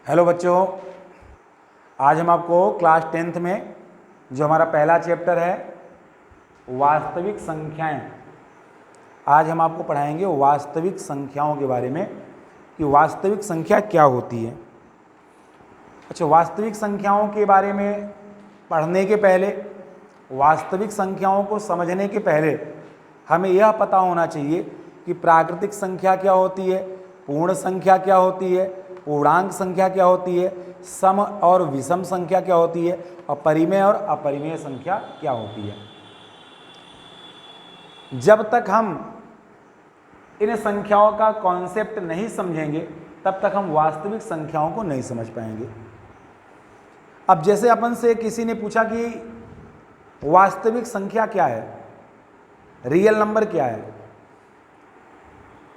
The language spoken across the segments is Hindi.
हेलो बच्चों, आज हम आपको क्लास 10th में जो हमारा पहला चैप्टर है वास्तविक संख्याएं, आज हम आपको पढ़ाएंगे वास्तविक संख्याओं के बारे में कि वास्तविक संख्या क्या होती है। अच्छा, वास्तविक संख्याओं के बारे में पढ़ने के पहले, वास्तविक संख्याओं को समझने के पहले हमें यह पता होना चाहिए कि प्राकृतिक संख्या क्या होती है, पूर्ण संख्या क्या होती है, पूर्णांक संख्या क्या होती है, सम और विषम संख्या क्या होती है, और परिमेय और अपरिमेय संख्या क्या होती है। जब तक हम इन संख्याओं का कॉन्सेप्ट नहीं समझेंगे तब तक हम वास्तविक संख्याओं को नहीं समझ पाएंगे। अब जैसे अपन से किसी ने पूछा कि वास्तविक संख्या क्या है, रियल नंबर क्या है,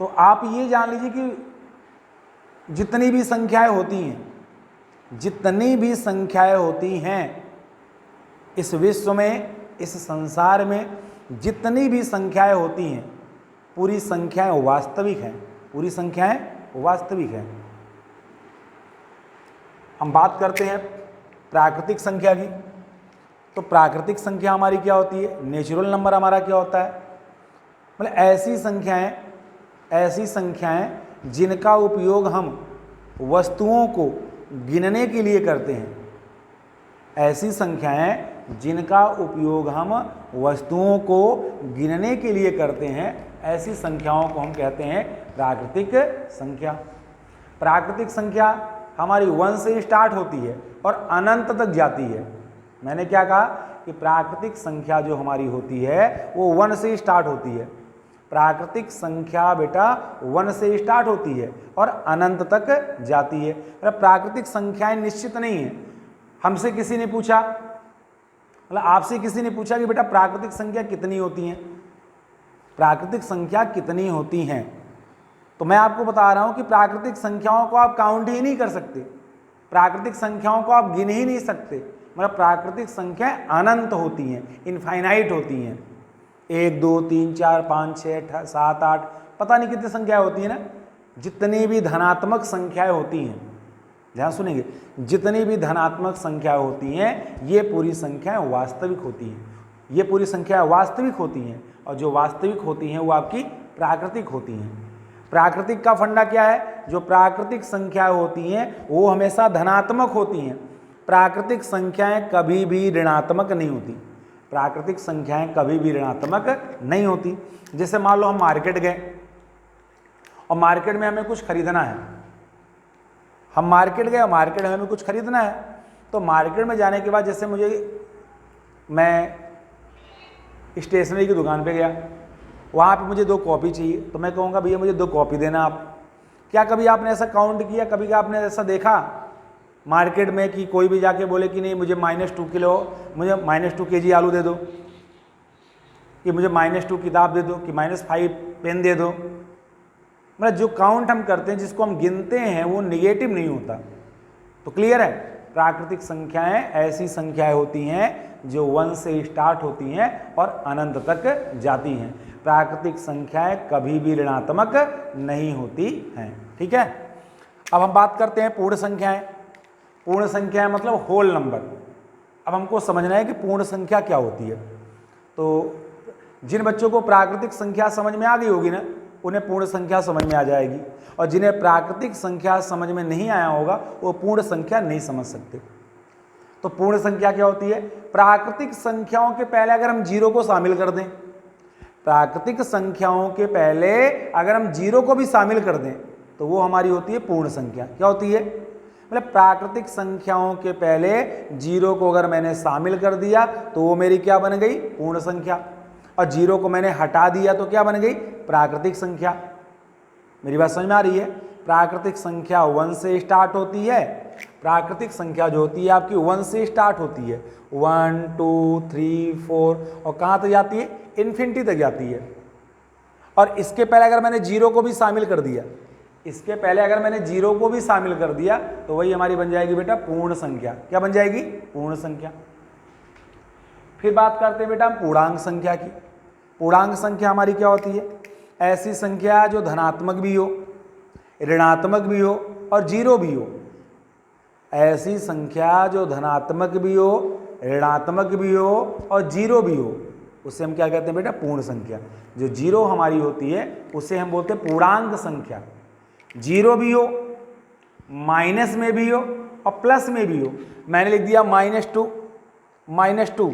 तो आप ये जान लीजिए कि जितनी भी संख्याएं होती हैं इस विश्व में, इस संसार में जितनी भी संख्याएं होती हैं, पूरी संख्याएं वास्तविक हैं, पूरी संख्याएं वास्तविक हैं। हम बात करते हैं प्राकृतिक संख्या की, तो प्राकृतिक संख्या हमारी क्या होती है, नेचुरल नंबर हमारा क्या होता है, मतलब ऐसी संख्याएं जिनका उपयोग हम वस्तुओं को गिनने के लिए करते हैं, ऐसी संख्याएं जिनका उपयोग हम वस्तुओं को गिनने के लिए करते हैं, ऐसी संख्याओं को हम कहते हैं प्राकृतिक संख्या। प्राकृतिक संख्या हमारी 1 से स्टार्ट होती है और अनंत तक जाती है। मैंने क्या कहा कि प्राकृतिक संख्या जो हमारी होती है वो 1 से स्टार्ट होती है। प्राकृतिक संख्या बेटा 1 से स्टार्ट होती है और अनंत तक जाती है। प्राकृतिक संख्याएं निश्चित नहीं है। हमसे किसी ने पूछा, मतलब आपसे किसी ने पूछा कि बेटा प्राकृतिक संख्या कितनी होती हैं, प्राकृतिक संख्या कितनी होती हैं, तो मैं आपको बता रहा हूं कि प्राकृतिक संख्याओं को आप काउंट ही नहीं कर सकते, प्राकृतिक संख्याओं को आप गिन ही नहीं सकते। मतलब प्राकृतिक संख्याएं अनंत होती हैं, इनफाइनाइट होती हैं। 1 2 3 4 5 6 7 8 पता नहीं कितनी संख्याएं होती हैं ना। जितनी भी धनात्मक संख्याएं होती हैं, ध्यान सुनेंगे, जितनी भी धनात्मक संख्याएं होती हैं ये पूरी संख्याएं वास्तविक होती हैं, ये पूरी संख्याएं वास्तविक होती हैं। और जो वास्तविक होती हैं वो आपकी प्राकृतिक होती हैं। प्राकृतिक का फंडा क्या है, जो प्राकृतिक संख्याएं होती हैं वो हमेशा धनात्मक होती हैं। प्राकृतिक संख्याएं कभी भी ऋणात्मक नहीं होती, प्राकृतिक संख्याएं कभी भी ऋणात्मक नहीं होती। जैसे मान लो हम मार्केट गए और मार्केट में हमें कुछ खरीदना है, हम मार्केट गए और मार्केट में हमें कुछ खरीदना है, तो मार्केट में जाने के बाद जैसे मैं स्टेशनरी की दुकान पे गया, वहाँ पे मुझे 2 कॉपी चाहिए, तो मैं कहूँगा भैया मुझे 2 कॉपी देना आप। क्या कभी आपने ऐसा काउंट किया, कभी आपने ऐसा देखा मार्केट में कि कोई भी जाके बोले कि नहीं मुझे -2 किलो, मुझे -2 kg आलू दे दो, कि मुझे -2 किताब दे दो, कि -5 पेन दे दो। मतलब जो काउंट हम करते हैं, जिसको हम गिनते हैं, वो निगेटिव नहीं होता। तो क्लियर है, प्राकृतिक संख्याएं ऐसी संख्याएं होती हैं जो 1 से स्टार्ट होती हैं और अनंत तक जाती हैं। प्राकृतिक संख्याएं कभी भी ऋणात्मक नहीं होती हैं। ठीक है, अब हम बात करते हैं पूर्ण संख्याएं। पूर्ण संख्याएं मतलब होल नंबर। अब हमको समझना है कि पूर्ण संख्या क्या होती है। तो जिन बच्चों को प्राकृतिक संख्या समझ में आ गई होगी ना, उन्हें पूर्ण संख्या समझ में आ जाएगी, और जिन्हें प्राकृतिक संख्या समझ में नहीं आया होगा वो पूर्ण संख्या नहीं समझ सकते। तो पूर्ण संख्या क्या होती है, प्राकृतिक संख्याओं के पहले अगर हम 0 को शामिल कर दें, प्राकृतिक संख्याओं के पहले अगर हम 0 को भी शामिल कर दें तो वो हमारी होती है पूर्ण संख्या। क्या होती है, मतलब प्राकृतिक संख्याओं के पहले 0 को अगर मैंने शामिल कर दिया तो वो मेरी क्या बन गई, पूर्ण संख्या, और 0 को मैंने हटा दिया तो क्या बन गई, प्राकृतिक संख्या। मेरी बात समझ में आ रही है। प्राकृतिक संख्या 1 से स्टार्ट होती है, प्राकृतिक संख्या जो होती है आपकी 1 से स्टार्ट होती है, 1 2 3 4 और कहाँ तक जाती है, इन्फिनिटी तक जाती है। और इसके पहले अगर मैंने 0 को भी शामिल कर दिया, इसके पहले अगर मैंने 0 को भी शामिल कर दिया तो वही हमारी बन जाएगी बेटा पूर्ण संख्या। क्या बन जाएगी, पूर्ण संख्या। फिर बात करते हैं बेटा हम पूर्णांक संख्या की। पूर्णांक संख्या हमारी क्या होती है, ऐसी संख्या जो धनात्मक भी हो, ऋणात्मक भी हो और जीरो भी हो। ऐसी संख्या जो धनात्मक भी हो, ऋणात्मक भी हो और जीरो भी हो, उसे हम क्या कहते हैं बेटा? पूर्ण संख्या। जो जीरो हमारी होती है उसे हम बोलते हैं पूर्णांक संख्या। जीरो भी हो, माइनस में भी हो और प्लस में भी हो। मैंने लिख दिया -2,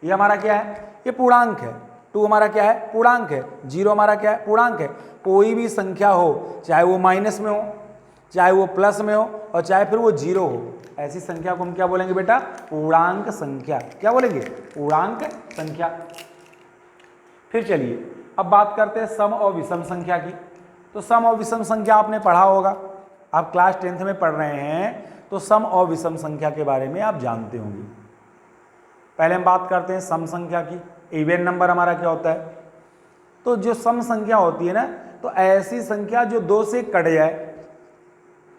ये हमारा क्या है? ये पूर्णांक है। 2 हमारा क्या है? पूर्णांक है। 0 हमारा क्या है? पूर्णांक है। कोई भी संख्या हो, चाहे वो माइनस में हो, चाहे वो प्लस में हो और चाहे फिर वो जीरो हो, ऐसी संख्या को हम क्या बोलेंगे बेटा? पूर्णांक संख्या। क्या बोलेंगे? पूर्णांक संख्या। फिर चलिए अब बात करते हैं सम और विषम संख्या की। तो सम और विषम संख्या आपने पढ़ा होगा, आप क्लास 10th में पढ़ रहे हैं, तो सम और विषम संख्या के बारे में आप जानते होंगे। पहले हम बात करते हैं सम संख्या की। इवन नंबर हमारा क्या होता है? तो जो सम संख्या होती है ना, तो ऐसी संख्या जो 2 से कट जाए।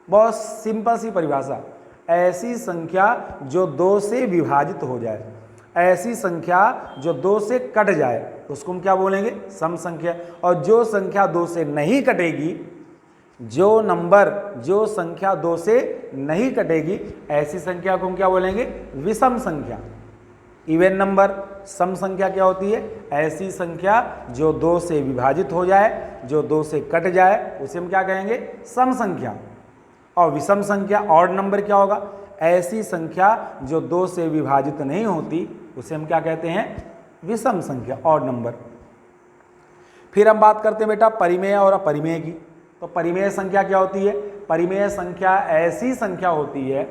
बहुत सिंपल सी परिभाषा, ऐसी संख्या जो 2 से विभाजित हो जाए, ऐसी संख्या जो 2 से कट जाए, तो उसको हम क्या बोलेंगे? सम संख्या। और जो संख्या 2 से नहीं कटेगी, जो संख्या 2 से नहीं कटेगी, ऐसी संख्या को हम क्या बोलेंगे? विषम संख्या। इवन नंबर, सम संख्या क्या होती है? ऐसी संख्या जो 2 से विभाजित हो जाए, जो 2 से कट जाए, उसे हम क्या कहेंगे? सम संख्या। और विषम संख्या, ऑड नंबर क्या होगा? ऐसी संख्या जो 2 से विभाजित नहीं होती, उसे हम क्या कहते हैं? विषम संख्या, ऑड नंबर। फिर हम बात करते हैं बेटा परिमेय और अपरिमेय की। तो परिमेय संख्या क्या होती है? परिमेय संख्या ऐसी संख्या होती है,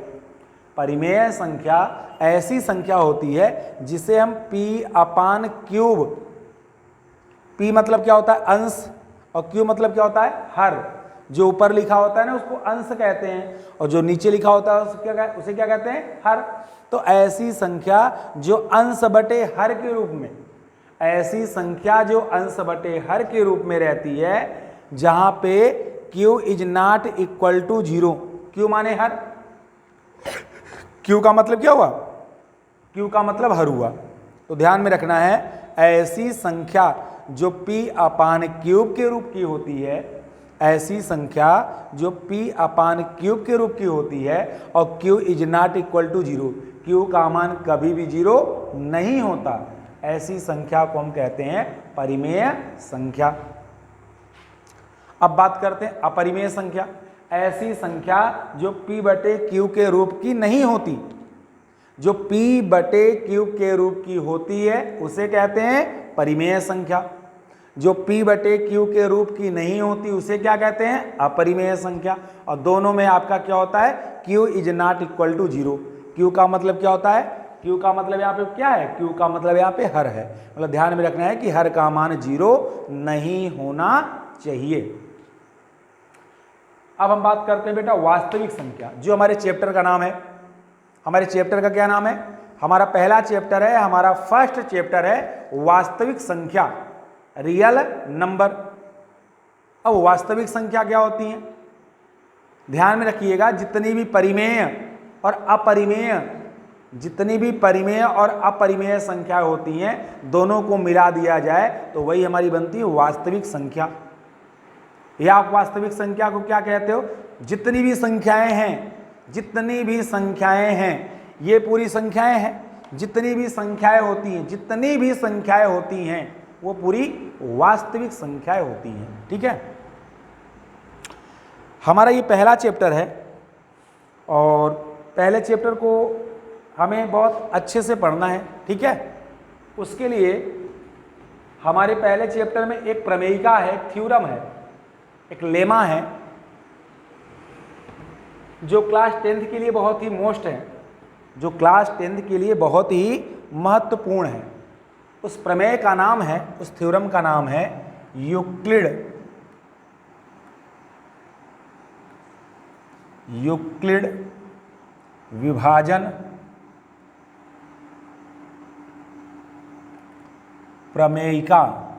परिमेय संख्या ऐसी संख्या होती है जिसे हम p/क्यूब, p मतलब क्या होता है? अंश, और q मतलब क्या होता है? हर। जो ऊपर लिखा होता है ना उसको अंश कहते हैं, और जो नीचे लिखा होता है उसे क्या कहते हैं? हर। तो ऐसी संख्या जो अंश बटे हर के रूप में, ऐसी संख्या जो अंश बटे हर के रूप में रहती है, जहां पे q is not equal to 0। q माने हर, q का मतलब क्या हुआ? q का मतलब हर हुआ। तो ध्यान में रखना है, ऐसी संख्या जो p/क्यूब के रूप की होती है, ऐसी संख्या जो p/क्यूब के रूप की होती है और q is not equal to 0, q का मान कभी भी 0 नहीं होता, ऐसी संख्या को हम कहते हैं परिमेय संख्या। अब बात करते हैं अपरिमेय संख्या। ऐसी संख्या जो p/q के रूप की नहीं होती, जो p/q के रूप की होती है उसे कहते हैं परिमेय संख्या। जो p/q के रूप की नहीं होती उसे क्या कहते हैं? अपरिमेय संख्या। और दोनों में आपका क्या होता है? q is not equal to 0। q का मतलब क्या होता है? q का मतलब यहाँ पे क्या है? q का मतलब यहाँ पे हर है। मतलब ध्यान में रखना है कि हर का मान 0 नहीं होना चाहिए। अब हम बात करते हैं बेटा वास्तविक संख्या, जो हमारे चैप्टर का नाम है। हमारे चैप्टर का क्या नाम है? हमारा पहला चैप्टर है, हमारा फर्स्ट चैप्टर है वास्तविक संख्या, रियल नंबर। अब वास्तविक संख्या क्या होती है? ध्यान में रखिएगा, जितनी भी परिमेय और अपरिमेय संख्या होती हैं, दोनों को मिला दिया जाए तो वही हमारी बनती है वास्तविक संख्या। या आप वास्तविक संख्या को क्या कहते हो? जितनी भी संख्याएं हैं, ये पूरी संख्याएं हैं। जितनी भी संख्याएं होती हैं वो पूरी वास्तविक संख्याएं होती हैं। ठीक है, हमारा ये पहला चैप्टर है और पहले चैप्टर को हमें बहुत अच्छे से पढ़ना है। ठीक है, उसके लिए हमारे पहले चैप्टर में एक प्रमेयिका है, थ्योरम है, एक लेमा है, जो क्लास 10th के लिए बहुत ही बहुत ही महत्वपूर्ण है। उस प्रमेय का नाम है, उस थ्योरम का नाम है यूक्लिड विभाजन प्रमेयिका।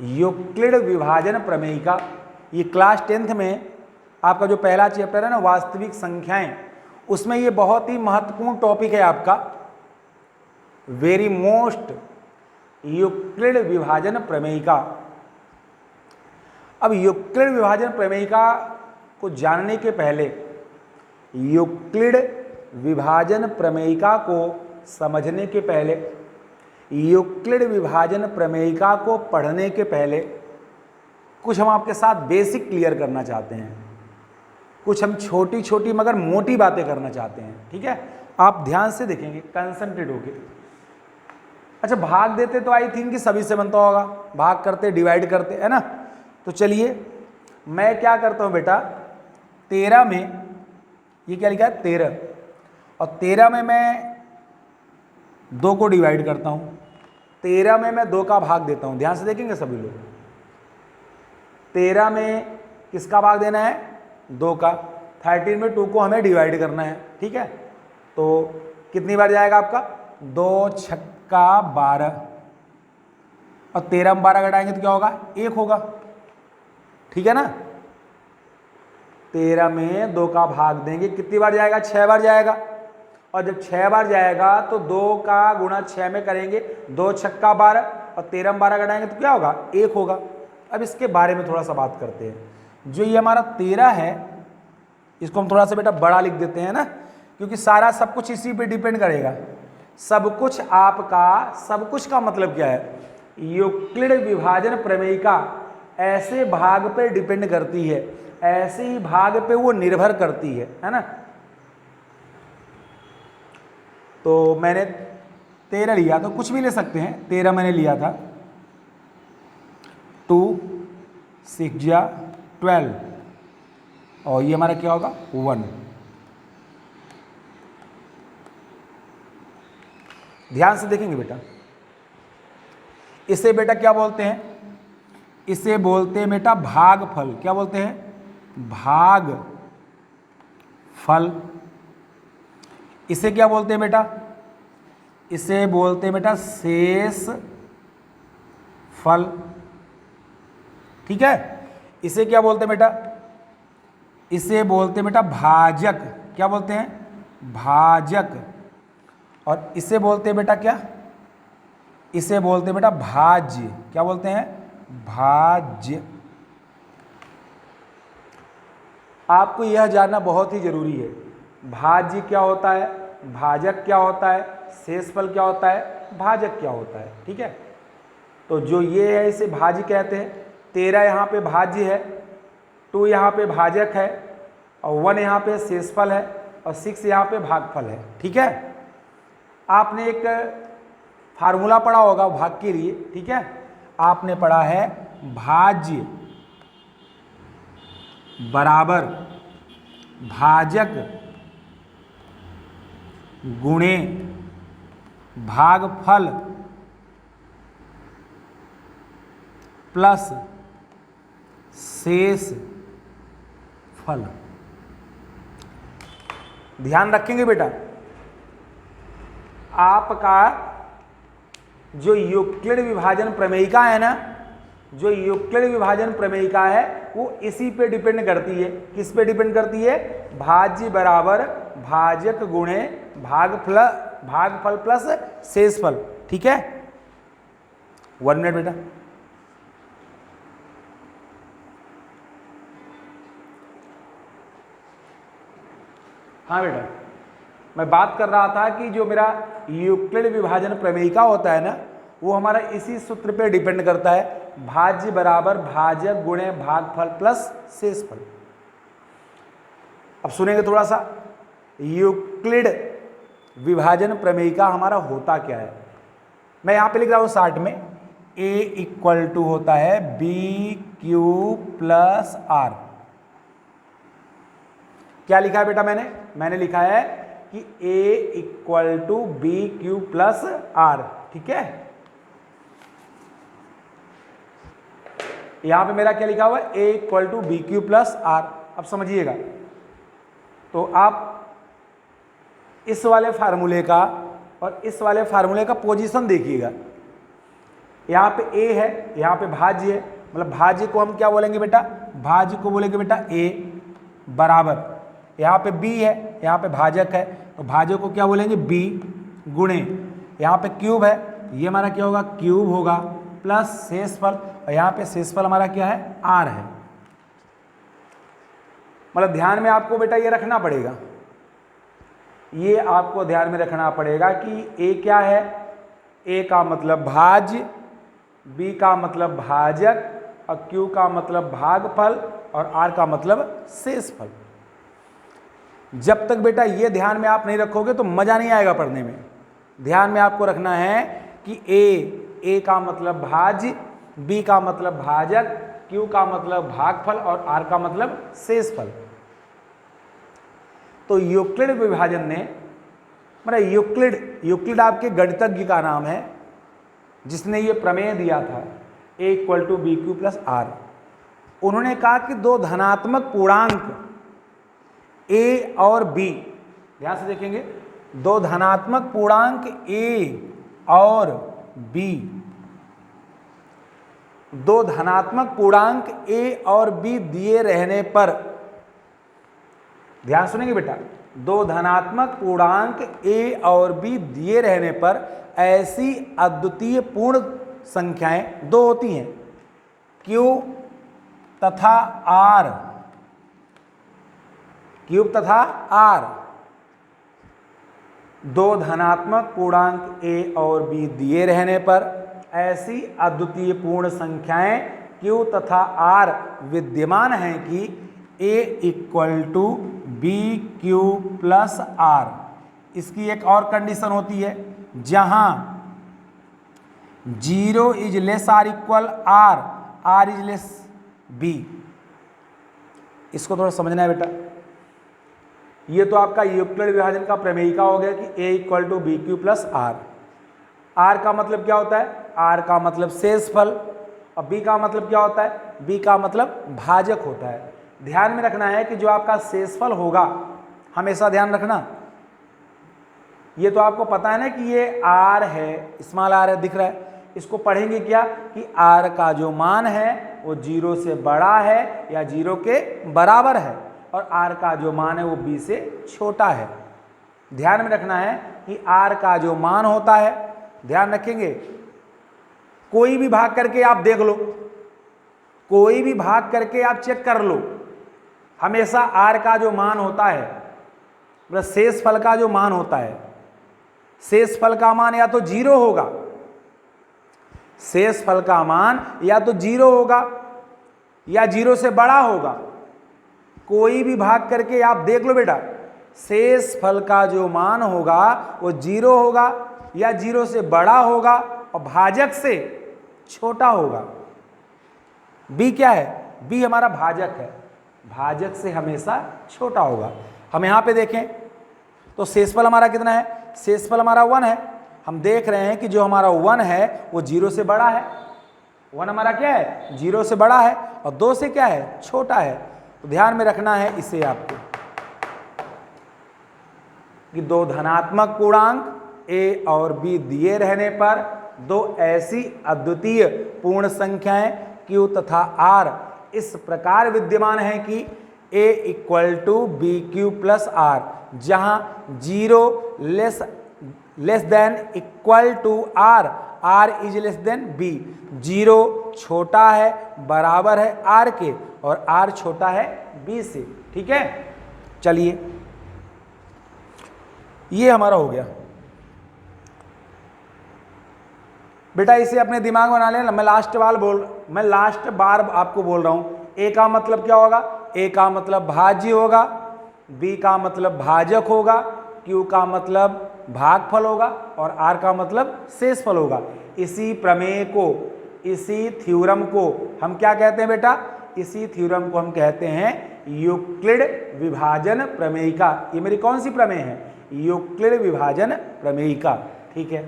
यूक्लिड विभाजन प्रमेयिका, ये क्लास 10th में आपका जो पहला चैप्टर है ना वास्तविक संख्याएं, उसमें ये बहुत ही महत्वपूर्ण टॉपिक है आपका, वेरी मोस्ट, यूक्लिड विभाजन प्रमेयिका। अब यूक्लिड विभाजन प्रमेयिका को जानने के पहले, यूक्लिड विभाजन प्रमेयिका को समझने के पहले, यूक्लिड विभाजन प्रमेयिका को पढ़ने के पहले कुछ हम आपके साथ बेसिक क्लियर करना चाहते हैं, कुछ हम छोटी छोटी मगर मोटी बातें करना चाहते हैं। ठीक है, आप ध्यान से देखेंगे, कंसंट्रेट होके। अच्छा, भाग देते तो आई थिंक कि सभी से बनता होगा, भाग करते डिवाइड करते, है ना। तो चलिए मैं क्या करता हूँ बेटा, 13 में, ये क्या लिखा है 13, और 13 में मैं 2 को डिवाइड करता हूँ, 13 में मैं 2 का भाग देता हूँ। ध्यान से देखेंगे सभी लोग, 13 में किसका भाग देना है, 2 का। 13 में 2 को हमें डिवाइड करना है। ठीक है, तो कितनी बार जाएगा आपका, 2 छक्का 12, और 13 में 12 घटाएंगे तो क्या होगा, 1 होगा। ठीक है ना, 13 में 2 का भाग देंगे, कितनी बार जाएगा, 6 बार जाएगा। और जब 6 बार जाएगा तो 2 का गुणा 6 में करेंगे, 2 छक्का 12, और 13 में 12 घटाएंगे तो क्या होगा, 1 होगा। अब इसके बारे में थोड़ा सा बात करते हैं। जो ये हमारा 13 है, इसको हम थोड़ा सा बेटा बड़ा लिख देते हैं ना, क्योंकि सारा सब कुछ इसी पे डिपेंड करेगा। सब कुछ आपका, सब कुछ का मतलब क्या है, यूक्लिड विभाजन प्रमेयिका ऐसे भाग पे डिपेंड करती है, ऐसे ही भाग पे वो निर्भर करती है ना। तो मैंने 13 लिया, तो कुछ भी ले सकते हैं, 13 मैंने लिया था, 2 6 जा 12, और ये हमारा क्या होगा 1। ध्यान से देखेंगे बेटा, इसे बेटा क्या बोलते हैं, इसे बोलते हैं बेटा भागफल। क्या बोलते हैं, भागफल। इसे क्या बोलते हैं बेटा, इसे बोलते हैं बेटा शेष फल। ठीक है, इसे क्या बोलते हैं बेटा, इसे बोलते हैं बेटा भाजक। क्या बोलते हैं, भाजक। और इसे बोलते हैं बेटा क्या, इसे बोलते हैं बेटा भाज्य। क्या बोलते हैं, भाज्य। आपको यह जानना बहुत ही जरूरी है, भाज्य क्या होता है, भाजक क्या होता है, शेषफल क्या होता है, भाजक क्या होता है। ठीक है, तो जो ये है इसे भाज्य कहते हैं। 13 यहाँ पे भाज्य है, 2 यहाँ पे भाजक है, और 1 यहाँ पे शेषफल है, और 6 यहाँ पे भागफल है। ठीक है, आपने एक फार्मूला पढ़ा होगा भाग के लिए। ठीक है, आपने पढ़ा है भाज्य बराबर भाजक गुणे भागफल प्लस शेष फल। ध्यान रखेंगे बेटा, आपका जो यूक्लिड विभाजन प्रमेयिका है ना, जो यूक्लिड विभाजन प्रमेयिका है वो इसी पे डिपेंड करती है। किस पे डिपेंड करती है, भाज्य बराबर भाजक गुणे भागफल प्लस शेषफल। ठीक है, 1 मिनट बेटा। हाँ बेटा, मैं बात कर रहा था कि जो मेरा यूक्लिड विभाजन प्रमेयिका होता है ना, वो हमारा इसी सूत्र पे डिपेंड करता है, भाज्य बराबर भाजक गुणे भागफल प्लस शेषफल। अब सुनेंगे थोड़ा सा, यूक्लिड विभाजन प्रमेयिका हमारा होता क्या है। मैं यहां पे लिख रहा हूं 60 में, a इक्वल टू होता है बी क्यू प्लस आर। क्या लिखा है बेटा, मैंने लिखा है कि a equal to B Q plus R. ठीक है, यहां पे मेरा क्या लिखा हुआ है, a equal to B Q plus R. अब समझिएगा, तो आप इस वाले फार्मूले का और इस वाले फार्मूले का पोजीशन देखिएगा। यहां पे a है, यहां पे भाज्य है, मतलब भाज्य को हम क्या बोलेंगे बेटा, भाज्य को बोलेंगे बेटा a बराबर, यहाँ पे b है, यहाँ पे भाजक है, तो भाजक को क्या बोलेंगे b गुणे, यहाँ पे क्यूब है, ये हमारा क्या होगा, क्यूब होगा, प्लस शेषफल, और यहाँ पे शेषफल हमारा क्या है, आर है। मतलब ध्यान में आपको बेटा ये रखना पड़ेगा, ये आपको ध्यान में रखना पड़ेगा कि ए क्या है, ए का मतलब भाज्य, बी का मतलब भाजक, और क्यू का मतलब भागफल, और आर का मतलब शेषफल। जब तक बेटा ये ध्यान में आप नहीं रखोगे तो मजा नहीं आएगा पढ़ने में। ध्यान में आपको रखना है कि ए का मतलब भाज्य, बी का मतलब भाजक, क्यू का मतलब भागफल, और आर का मतलब शेषफल। तो यूक्लिड विभाजन ने, मतलब यूक्लिड आपके गणितज्ञ का नाम है जिसने ये प्रमेय दिया था a = bq + r। उन्होंने कहा कि दो धनात्मक पूर्णांक a और b, ध्यान से देखेंगे, दो धनात्मक पूर्णांक a और b, दो धनात्मक पूर्णांक a और b दिए रहने पर, ध्यान सुनेंगे बेटा, दो धनात्मक पूर्णांक a और b दिए रहने पर ऐसी अद्वितीय पूर्ण संख्याएं दो होती हैं, q तथा r, q तथा r, दो धनात्मक पूर्णांक a और b दिए रहने पर ऐसी अद्वितीय पूर्ण संख्याएं q तथा r विद्यमान हैं कि a = bq + r। इसकी एक और कंडीशन होती है, जहां 0 = r = r, r = b। इसको थोड़ा समझना है बेटा। ये तो आपका यूक्लिड विभाजन का प्रमेयिका हो गया कि a = bq + r। r का मतलब क्या होता है, r का मतलब शेषफल, और b का मतलब क्या होता है, b का मतलब भाजक होता है। ध्यान में रखना है कि जो आपका शेषफल होगा, हमेशा ध्यान रखना, ये तो आपको पता है ना कि ये r है, स्मॉल r है, दिख रहा है। इसको पढ़ेंगे क्या कि r का जो मान है वो 0 से बड़ा है या 0 के बराबर है, और r का जो मान है वो b से छोटा है। ध्यान में रखना है कि r का जो मान होता है, ध्यान रखेंगे, कोई भी भाग करके आप देख लो, कोई भी भाग करके आप चेक कर लो, हमेशा r का जो मान होता है, मतलब शेषफल का जो मान होता है, शेषफल का मान या तो 0 होगा, शेषफल का मान या तो 0 होगा या 0 से बड़ा होगा। कोई भी भाग करके आप देख लो बेटा, शेषफल का जो मान होगा वो 0 होगा या 0 से बड़ा होगा और भाजक से छोटा होगा। b क्या है, b हमारा भाजक है, भाजक से हमेशा छोटा होगा। हम यहाँ पे देखें तो शेषफल हमारा कितना है, शेषफल हमारा 1 है। हम देख रहे हैं कि जो हमारा 1 है वो 0 से बड़ा है, 1 हमारा क्या है, 0 से बड़ा है, और 2 से क्या है, छोटा है। तो ध्यान में रखना है इसे आपको कि दो धनात्मक पूर्णांक a और b दिए रहने पर दो ऐसी अद्वितीय पूर्ण संख्याएं q तथा r इस प्रकार विद्यमान है कि a = bq + r, जहां 0 <= r, r <= b। 0 छोटा है, बराबर है r के, और r छोटा है b से। ठीक है, चलिए ये हमारा हो गया बेटा। इसे अपने दिमाग में बना लेना। मैं लास्ट बार आपको बोल रहा हूं, a का मतलब क्या होगा, a का मतलब भाज्य होगा, b का मतलब भाजक होगा, q का मतलब भागफल होगा, और r का मतलब शेषफल होगा। इसी प्रमेय को, इसी थ्योरम को हम क्या कहते हैं बेटा, इसी थ्योरम को हम कहते हैं यूक्लिड विभाजन प्रमेयिका। ये मेरी कौन सी प्रमेय है, यूक्लिड विभाजन प्रमेयिका। ठीक है,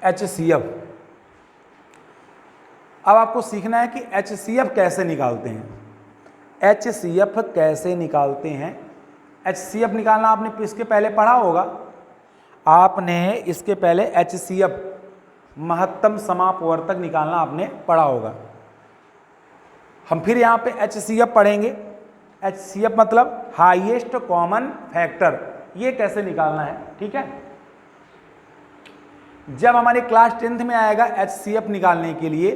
HCF। अब आपको सीखना है कि HCF कैसे निकालते हैं। HCF कैसे निकालते हैं, HCF निकालना आपने इसके पहले पढ़ा होगा, आपने इसके पहले HCF महत्तम समापवर्तक निकालना आपने पढ़ा होगा। हम फिर यहाँ पे HCF पढ़ेंगे। HCF मतलब हाईएस्ट कॉमन फैक्टर, ये कैसे निकालना है, ठीक है। जब हमारे क्लास 10th में आएगा HCF निकालने के लिए,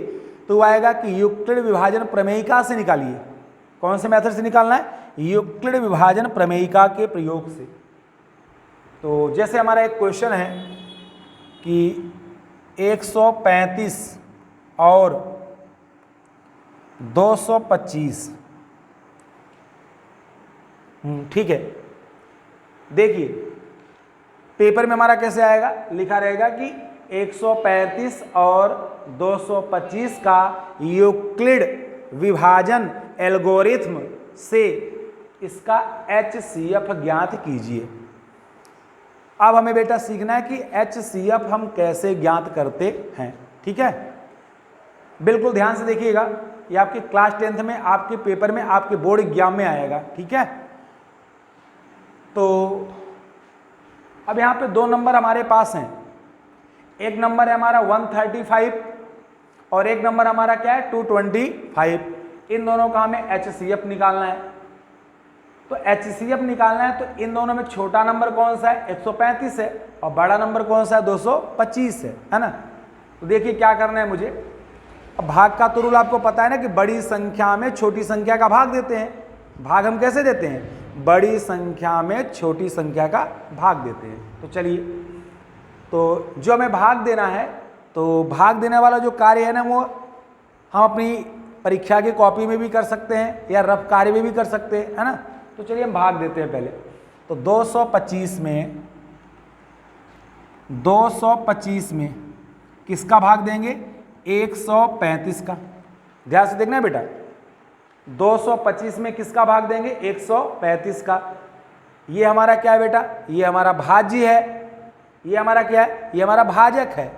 तो वो आएगा कि यूक्लिड विभाजन प्रमेयिका से निकालिए। कौन से मेथड से निकालना है? यूक्लिड विभाजन प्रमेयिका के प्रयोग से। तो जैसे हमारा एक क्वेश्चन है कि 135 और 225, ठीक है। देखिए पेपर में हमारा कैसे आएगा, लिखा रहेगा कि 135 और 225 का यूक्लिड विभाजन एल्गोरिथ्म से इसका HCF ज्ञात कीजिए। अब हमें बेटा सीखना है कि HCF हम कैसे ज्ञात करते हैं, ठीक है। बिल्कुल ध्यान से देखिएगा, ये आपके क्लास 10th में आपके पेपर में आपके बोर्ड एग्जाम में आएगा, ठीक है। तो अब यहाँ पे 2 नंबर हमारे पास हैं। एक नंबर है हमारा 135 और एक नंबर हमारा क्या है 225। इन दोनों का हमें HCF निकालना है। तो HCF निकालना है तो इन दोनों में छोटा नंबर कौन सा है, 135 है, और बड़ा नंबर कौन सा है, 225 है ना। तो देखिए क्या करना है मुझे। अब भाग का तो रूल आपको पता है ना कि बड़ी संख्या में छोटी संख्या का भाग देते हैं। भाग हम कैसे देते हैं, बड़ी संख्या में छोटी संख्या का भाग देते हैं। तो चलिए, तो जो हमें भाग देना है, तो भाग देने वाला जो कार्य है ना, वो हम अपनी परीक्षा की कॉपी में भी कर सकते हैं या रफ कार्य में भी कर सकते हैं, है ना। तो चलिए हम भाग देते हैं पहले। तो 225 में किसका भाग देंगे, 135 का। ध्यान से देखना है बेटा, 225 में किसका भाग देंगे, 135 का। ये हमारा क्या है बेटा, ये हमारा भाज्य है। ये हमारा क्या है, ये हमारा भाजक है।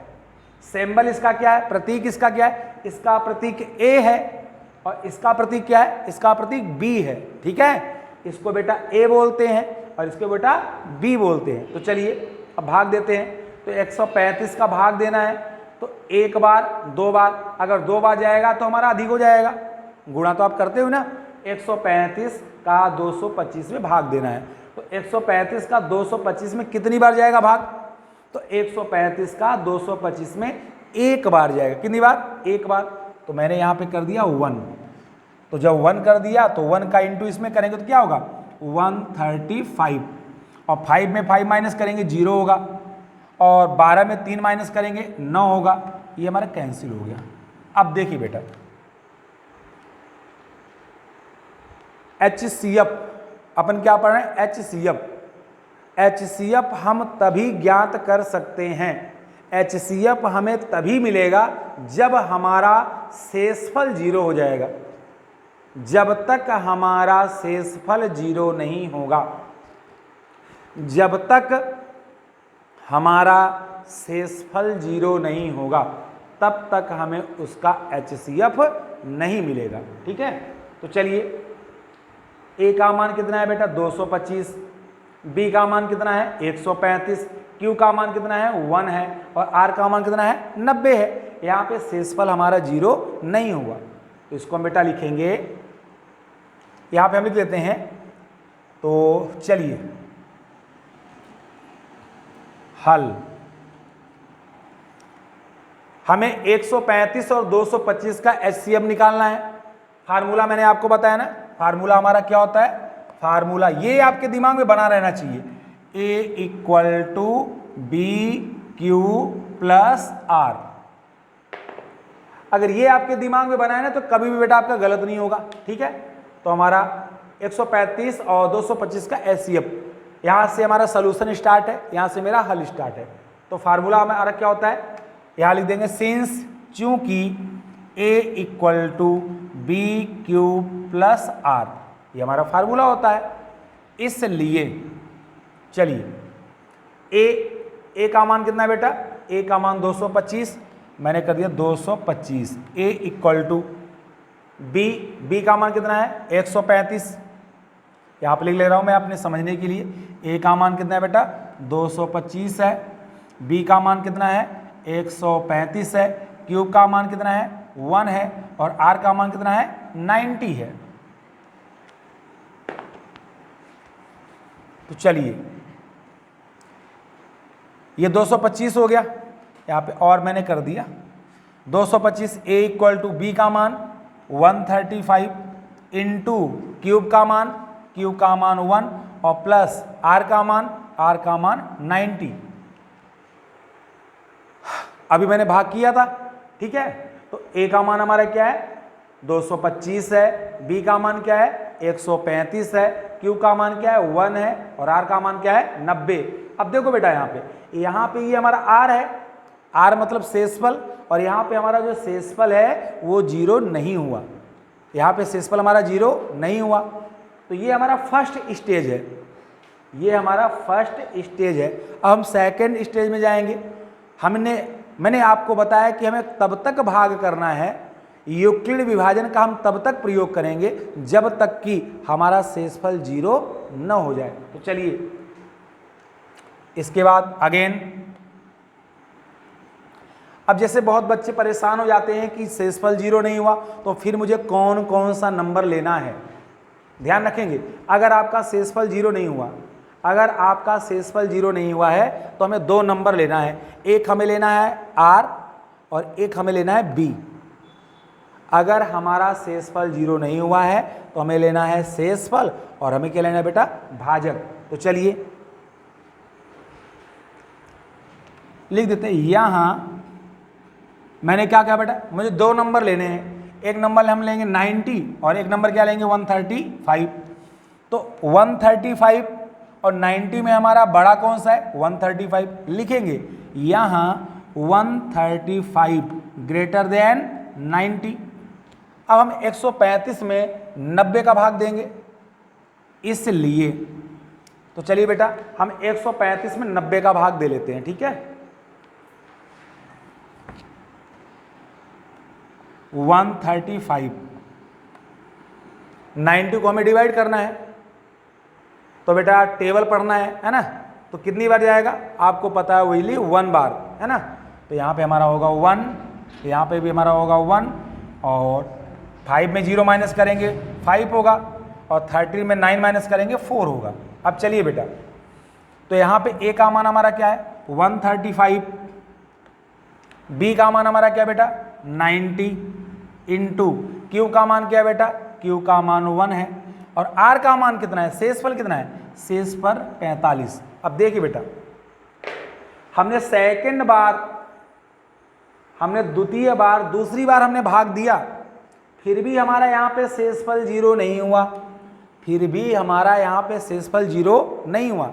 सिंबल इसका क्या है, प्रतीक इसका क्या है, इसका प्रतीक A है और इसका प्रतीक क्या है, इसका प्रतीक B है, ठीक है। इसको बेटा A बोलते हैं और इसको बेटा B बोलते हैं। तो चलिए अब भाग देते हैं। तो 135 का भाग देना है, तो एक बार, 2 बार, अगर 2 बार जाएगा तो हमारा अधिक हो जाएगा। गुणा तो आप करते हो ना। 135 का 225 में भाग देना है, तो 135 का 225 में कितनी बार जाएगा भाग, तो 135 का 225 में एक बार जाएगा। कितनी बार, एक बार। तो मैंने यहाँ पे कर दिया 1। तो जब 1 कर दिया तो 1 का इंटू इसमें करेंगे तो क्या होगा, 135, और 5 में 5 माइनस करेंगे 0 होगा, और 12 में 3 माइनस करेंगे 9 होगा। ये हमारा कैंसिल हो गया। अब देखिए बेटा, HCF अपन क्या पढ़ रहे हैं, HCF हम तभी ज्ञात कर सकते हैं, HCF हमें तभी मिलेगा जब हमारा शेषफल 0 हो जाएगा। जब तक हमारा शेषफल 0 नहीं होगा, जब तक हमारा शेषफल 0 नहीं होगा, तब तक हमें उसका HCF नहीं मिलेगा, ठीक है। तो चलिए, A का मान कितना है बेटा, 225, B का मान कितना है, 135, Q का मान कितना है, 1 है, और R का मान कितना है, 90 है। यहाँ पे शेषफल हमारा 0 नहीं हुआ, तो इसको हम बेटा लिखेंगे, यहाँ पे हम लिख देते हैं। तो चलिए, हल, हमें 135 और 225 का HCF निकालना है। फार्मूला मैंने आपको बताया ना, फार्मूला हमारा क्या होता है, फार्मूला ये आपके दिमाग में बना रहना चाहिए, A = BQ + R। अगर ये आपके दिमाग में बना है ना, तो कभी भी बेटा आपका गलत नहीं होगा, ठीक है। तो हमारा 135 और 225 का HCF, यहाँ से हमारा सोल्यूशन स्टार्ट है, यहाँ से मेरा हल स्टार्ट है। तो फार्मूला हमारा क्या होता है, यहाँ लिख देंगे, सिंस चूंकि A = BQ + R, ये हमारा फार्मूला होता है। इसलिए चलिए, A का मान कितना है बेटा, A का मान 225, मैंने कर दिया 225। A = B का मान कितना है, 135, यहाँ पे लिख ले रहा हूँ मैं अपने समझने के लिए। ए का मान कितना है बेटा 225 है, बी का मान कितना है 135 है, क्यूब का मान कितना है 1 है और आर का मान कितना है 90 है। तो चलिए ये 225 हो गया, यहाँ पे और मैंने कर दिया 225। ए इक्वल टू बी का मान 135 इंटू क्यूब का मान 1 और प्लस आर का मान 90। अभी मैंने भाग किया था, ठीक है। तो ए का मान हमारा क्या है 225 है, बी का मान क्या है 135 है, क्यू का मान क्या है 1 है और आर का मान क्या है 90। अब देखो बेटा यहाँ पे ये हमारा आर है, आर मतलब शेषफल, और यहाँ पे हमारा जो शेषफल है वो 0 नहीं हुआ, यहाँ पे शेषफल हमारा 0 नहीं हुआ। तो ये हमारा फर्स्ट स्टेज है, ये हमारा फर्स्ट स्टेज है। अब हम सेकंड स्टेज में जाएंगे। मैंने आपको बताया कि हमें तब तक भाग करना है, यूक्लिड विभाजन का हम तब तक प्रयोग करेंगे जब तक कि हमारा शेषफल 0 न हो जाए। तो चलिए इसके बाद अगेन, अब जैसे बहुत बच्चे परेशान हो जाते हैं कि शेषफल 0 नहीं हुआ, तो फिर मुझे कौन कौन सा नंबर लेना है। ध्यान रखेंगे, अगर आपका शेषफल 0 नहीं हुआ, अगर आपका शेषफल 0 नहीं हुआ है तो हमें 2 नंबर लेना है। एक हमें लेना है आर और एक हमें लेना है बी। अगर हमारा शेषफल 0 नहीं हुआ है तो हमें लेना है शेषफल और हमें क्या लेना है बेटा भाजक। तो चलिए लिख देते हैं। यहाँ मैंने क्या कहा बेटा, मुझे 2 नंबर लेने हैं। एक नंबर हम लेंगे 90 और एक नंबर क्या लेंगे 135। तो 135 और 90 में हमारा बड़ा कौन सा है 135। लिखेंगे यहाँ 135 ग्रेटर देन 90। अब हम 135 में 90 का भाग देंगे, इसलिए तो चलिए बेटा हम 135 में 90 का भाग दे लेते हैं, ठीक है। 135, 90 को हमें डिवाइड करना है, तो बेटा टेबल पढ़ना है ना। तो कितनी बार जाएगा आपको पता है, वही 1 बार, है ना। तो यहाँ पे हमारा होगा 1, यहाँ पे भी हमारा होगा 1 और 5 में 0 माइनस करेंगे 5 होगा और 30 में 9 माइनस करेंगे 4 होगा। अब चलिए बेटा, तो यहाँ पे ए का मान हमारा क्या है 135, बी का मान हमारा क्या बेटा 90 इंटू क्यू का मान क्या है बेटा, क्यू का मान 1 है और आर का मान कितना है, शेषफल कितना है, शेषफल 45। अब देखिए बेटा, हमने सेकंड बार, हमने द्वितीय बार, दूसरी बार हमने भाग दिया, फिर भी हमारा यहाँ पे शेषफल 0 नहीं हुआ, फिर भी हमारा यहाँ पे शेषफल 0 नहीं हुआ।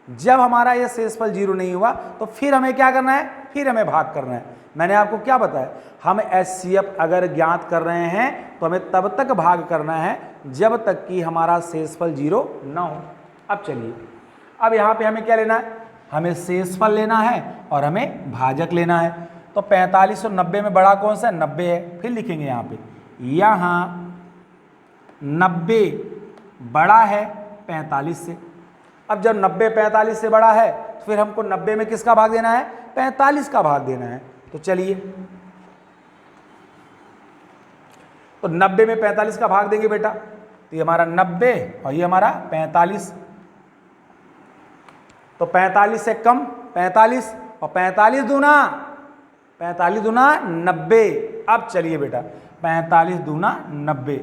जब हमारा ये शेषफल 0 नहीं हुआ तो फिर हमें क्या करना है, फिर हमें भाग करना है। मैंने आपको क्या बताया, हम एचसीएफ अगर ज्ञात कर रहे हैं तो हमें तब तक भाग करना है जब तक कि हमारा शेषफल 0 ना हो। अब चलिए, अब यहाँ पे हमें क्या लेना है, हमें शेषफल लेना है और हमें भाजक लेना है। तो 45 और 90 में बड़ा कौन सा है, 90 है। फिर लिखेंगे यहाँ पे, यहाँ 90 बड़ा है 45 से। अब जब 90 45 से बड़ा है तो फिर हमको 90 में किसका भाग देना है, 45 का भाग देना है। तो चलिए, तो 90 में 45 का भाग देंगे बेटा, तो ये हमारा 90 और ये हमारा 45। तो 45 से कम 45 और 45 दूना 90। अब चलिए बेटा, 45 दूना 90।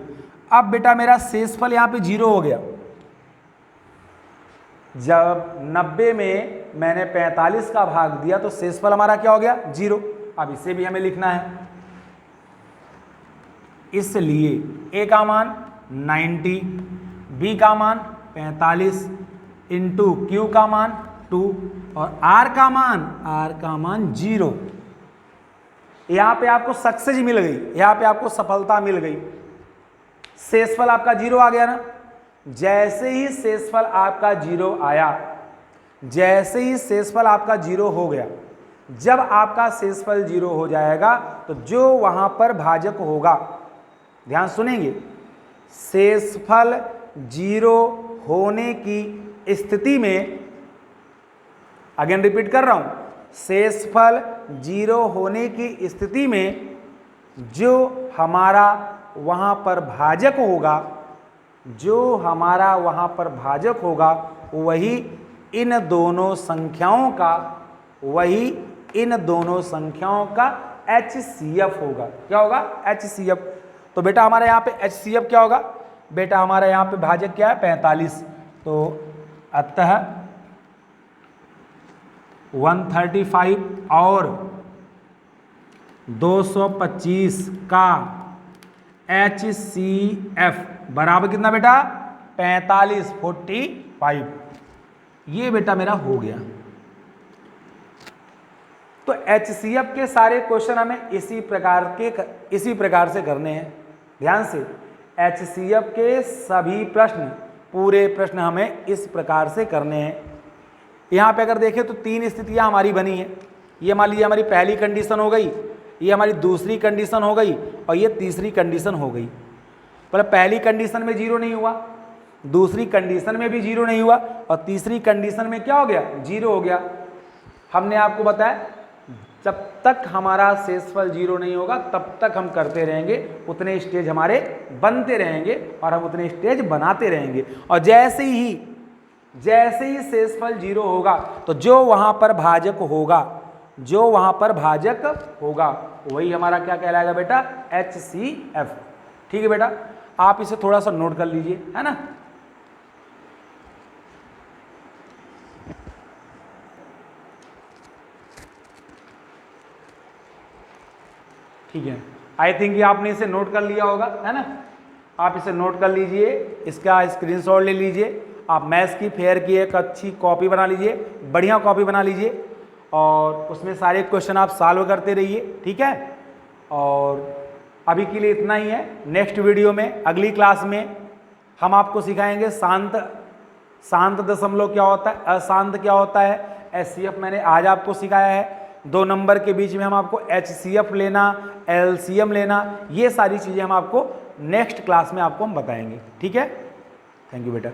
अब बेटा मेरा शेषफल यहाँ पे 0 हो गया। जब 90 में मैंने 45 का भाग दिया तो शेषफल हमारा क्या हो गया, 0। अब इसे भी हमें लिखना है, इसलिए ए का मान 90, बी का मान 45 इंटू क्यू का मान 2 और आर का मान 0। यहाँ पे आपको सक्सेस मिल गई, यहाँ पे आपको सफलता मिल गई। शेषफल आपका 0 आ गया ना। जैसे ही शेषफल आपका 0 आया, जैसे ही शेषफल आपका 0 हो गया, जब आपका शेषफल 0 हो जाएगा तो जो वहां पर भाजक होगा, ध्यान सुनेंगे, शेषफल 0 होने की स्थिति में, अगेन रिपीट कर रहा हूं, शेषफल 0 होने की स्थिति में जो हमारा वहां पर भाजक होगा, जो हमारा वहां पर भाजक होगा वही इन दोनों संख्याओं का, वही इन दोनों संख्याओं का HCF होगा। क्या होगा? HCF। तो बेटा हमारे यहाँ पे HCF क्या होगा? बेटा हमारे यहाँ पे भाजक क्या है? 45। तो अतः 135 और 225 का HCF बराबर कितना बेटा? 45, 45। ये बेटा मेरा हो गया। तो HCF के सारे क्वेश्चन हमें इसी प्रकार से करने हैं। ध्यान से, HCF के सभी प्रश्न, पूरे प्रश्न हमें इस प्रकार से करने हैं। यहाँ पे अगर देखें तो 3 स्थितियाँ हमारी बनी हैं। ये मान लीजिए हमारी पहली कंडीशन हो गई, ये हमारी दूसरी कंडीशन हो गई और ये तीसरी कंडीशन हो गई। पर पहली कंडीशन में 0 नहीं हुआ, दूसरी कंडीशन में भी 0 नहीं हुआ और तीसरी कंडीशन में क्या हो गया? 0 हो गया। हमने आपको बताया जब तक हमारा शेषफल 0 नहीं होगा तब तक हम करते रहेंगे, उतने स्टेज हमारे बनते रहेंगे और हम उतने स्टेज बनाते रहेंगे। और जैसे ही शेषफल 0 होगा तो जो वहां पर भाजक होगा, जो वहां पर भाजक होगा वही हमारा क्या कहलाएगा बेटा? HCF। ठीक है बेटा, आप इसे थोड़ा सा नोट कर लीजिए, है ना। ठीक है, आई थिंक ये आपने इसे नोट कर लिया होगा, है ना। आप इसे नोट कर लीजिए, इसका स्क्रीनशॉट ले लीजिए। आप मैथ्स की फेयर की एक अच्छी कॉपी बना लीजिए, बढ़िया कॉपी बना लीजिए और उसमें सारे क्वेश्चन आप सॉल्व करते रहिए। ठीक है, और अभी के लिए इतना ही है। नेक्स्ट वीडियो में, अगली क्लास में हम आपको सिखाएंगे शांत दशमलव क्या होता है, अशांत क्या होता है। HCF मैंने आज आपको सिखाया है। 2 नंबर के बीच में हम आपको HCF लेना, LCM लेना, ये सारी चीज़ें हम आपको नेक्स्ट क्लास में आपको हम बताएंगे। ठीक है, थैंक यू बेटा।